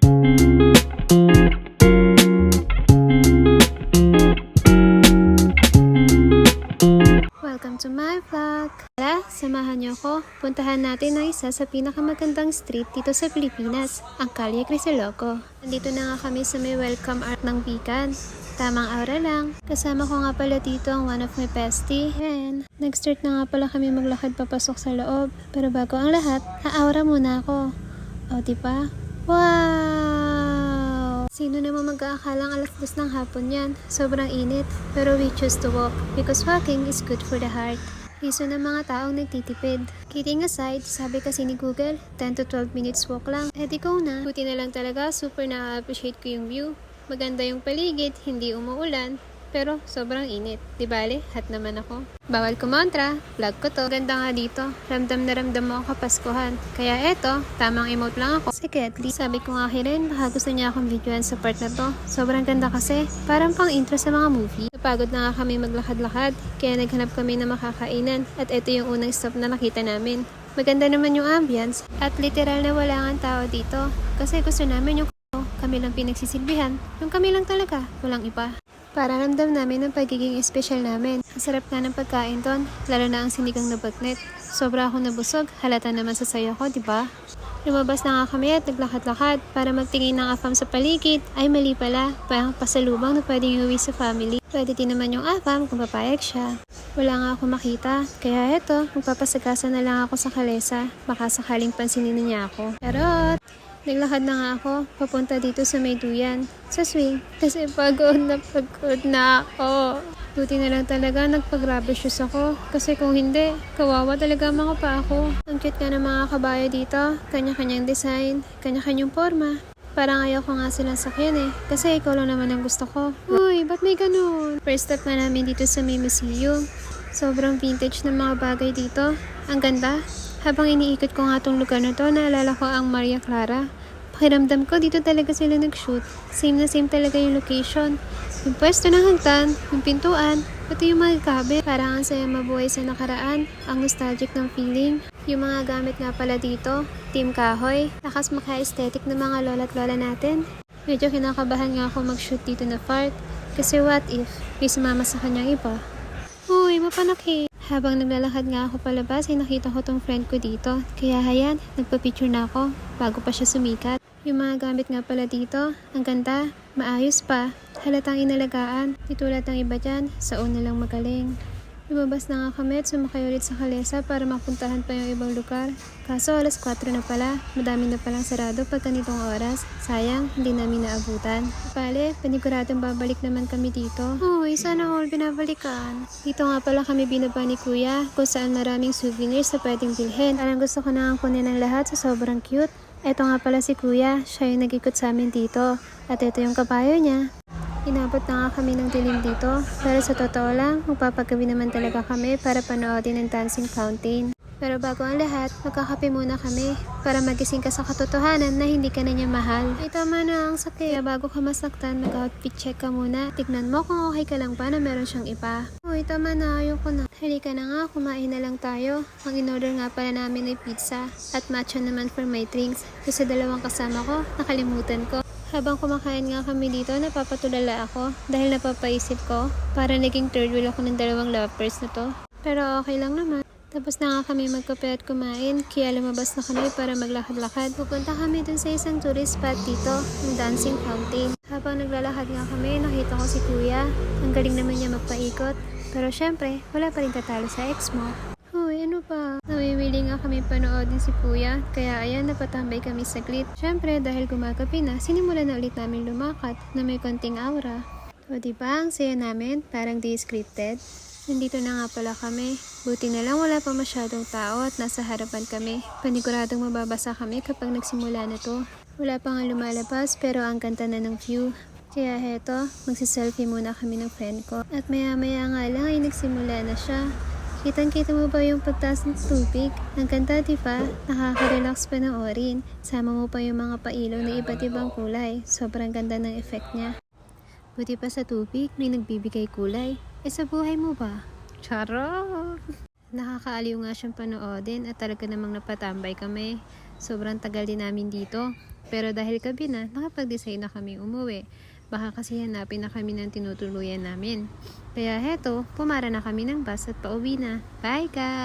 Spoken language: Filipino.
Welcome to my vlog! Tara, samahan niyo ako. Puntahan natin ang isa sa pinakamagandang street dito sa Pilipinas, ang Calle Crisaluco. Nandito na nga kami sa may welcome art ng Bican. Tamang aura lang. Kasama ko nga pala dito ang one of my bestie. And nag-start na nga pala kami maglakad papasok sa loob. Pero bago ang lahat, ha-aura muna ako. O diba? Wow! Sino naman mag-aakalang alas 2 ng hapon yan? Sobrang init. Pero we choose to walk because walking is good for the heart. Piso ng mga taong nagtitipid. Kidding aside, sabi kasi ni Google, 10 to 12 minutes walk lang. Eh di ko na. Buti na lang talaga, super na-appreciate ko yung view. Maganda yung paligid, hindi umuulan. Pero sobrang init. Di bale, hot naman ako. Bawal kumontra, vlog ko to. Ganda nga dito. Ramdam na ramdam mo ang kapaskuhan. Kaya eto, tamang emote lang ako. Sige, at least sabi ko nga rin, baka gusto niya akong videoan sa part na to. Sobrang ganda kasi, parang pang intro sa mga movie. Napagod na nga kami maglakad-lakad, kaya naghanap kami ng makakainan. At eto yung unang stop na nakita namin. Maganda naman yung ambience, at literal na wala nga tao dito. Kasi gusto namin yung kami lang pinagsisilbihan. Yung kami lang talaga, walang iba. Para ramdam namin ang pagiging espesyal namin. Ang sarap nga ng pagkain ton, lalo na ang sinigang na bagnet. Sobra akong nabusog, halata naman sa sayo ko, diba? Lumabas na nga kami at naglakad-lakad para magtingin ng afam sa paligid. Ay mali pala, parang pasalubang na pwedeng iuwi sa family. Pwede din naman yung afam kung papayag siya. Wala nga ako makita, kaya eto, magpapasagasa na lang ako sa kalesa. Baka sakaling pansinin niya ako. Charot! Naglakad na nga ako, papunta dito sa may duyan, sa swing, kasi pagod na ako. Buti na lang talaga nagpag-rubber shoes ako, kasi kung hindi, kawawa talaga mga pa ako. Ang cute nga ng mga kabayo dito, kanya-kanyang design, kanya-kanyang forma. Parang ayaw ko nga silang sakyan kasi ikaw lang naman ang gusto ko. Uy, ba't may ganun? First stop na namin dito sa may museum. Sobrang vintage ng mga bagay dito. Ang ganda. Habang iniikot ko nga tong lugar na to, naalala ko ang Maria Clara. Pakiramdam ko, dito talaga sila nag-shoot. Same na same talaga yung location. Yung pwesto ng hagdan, yung pintuan, pati yung mga cabinet. Parang ang saya mabuhay sa nakaraan. Ang nostalgic ng feeling. Yung mga gamit nga pala dito, Team Kahoy. Lakas maka-aesthetic ng mga lola't lola natin. Medyo kinakabahan nga ako mag-shoot dito na part. Kasi what if, may sumama sa kanyang iba? Uy, mapanakit. Habang naglalakad nga ako palabas ay nakita ko tong friend ko dito. Kaya hayan, nagpa-picture na ako bago pa siya sumikat. Yung mga gamit nga pala dito, ang ganda, maayos pa, halatang inalagaan. Di tulad ng iba dyan, sa una lang magaling. Lumabas na nga kami at sumakay ulit sa kalesa para mapuntahan pa yung ibang lugar. Kaso alas 4 na pala, madami na palang sarado pag ganitong oras. Sayang, hindi namin naabutan. Bale, paniguradong babalik naman kami dito. Uy, sana all binabalikan. Dito nga pala kami binaba ni Kuya kung saan maraming souvenirs na pwedeng bilhin. Parang gusto ko na ang kunin ng lahat sa sobrang cute. Eto nga pala si Kuya, siya yung nag-ikot sa amin dito. At ito yung kabayo niya. Inabot na nga kami ng dilim dito, pero sa totoo lang, magpapagabi naman talaga kami para panoodin ang dancing fountain. Pero bago ang lahat, magkakape muna kami para magising ka sa katotohanan na hindi ka na niya mahal. Ay tama na ang sakit. Kaya bago ka masaktan, mag-outfit check ka muna. Tignan mo kung okay ka lang pa na meron siyang iba. Uy, tama na, ayoko na. Halika na nga, kumain na lang tayo. Ang in-order nga pala namin ay pizza at matcha naman for my drinks. Kasi dalawang kasama ko, nakalimutan ko. Habang kumakain nga kami dito, napapatulala ako dahil napapaisip ko para naging third wheel ako ng dalawang lovers na to. Pero okay lang naman. Tapos na nga kami magkape at kumain, kaya lumabas na kami para maglakad-lakad. Pupunta kami dun sa isang tourist spot dito, yung dancing fountain. Habang naglalakad nga kami, nakita ko si Kuya. Ang galing naman niya magpaikot. Pero syempre, wala pa rin tatalo sa ex mo. Hoy, ano pa? Namimili nga kami panoodin si Kuya, kaya ayan, napatambay kami saglit. Syempre, dahil gumagabi na, sinimulan na ulit namin lumakad na may konting aura. O diba, ang saya namin, parang di scripted. Nandito na nga pala kami. Buti na lang wala pa masyadong tao at nasa harapan kami. Paniguradong mababasa kami kapag nagsimula na to. Wala pa nga lumalabas pero ang ganda na ng view. Kaya heto, magsiselfie muna kami ng friend ko. At maya-maya nga lang ay nagsimula na siya. Kitang-kita mo ba yung pagtaas ng tubig? Ang ganda, diba? Nakaka-relax panoorin. Sama mo pa yung mga pailaw na iba't ibang kulay. Sobrang ganda ng effect niya. Buti pa sa tubig, may nagbibigay kulay. Sa buhay mo ba? Charot! Nakakaaliw nga siyang panoodin at talaga namang napatambay kami. Sobrang tagal din namin dito. Pero dahil gabi na, nakapag-decide na kami umuwi. Baka kasi hanapin na kami ng tinutuluyan namin. Kaya heto, pumara na kami ng bus at pauwi na. Bye guys!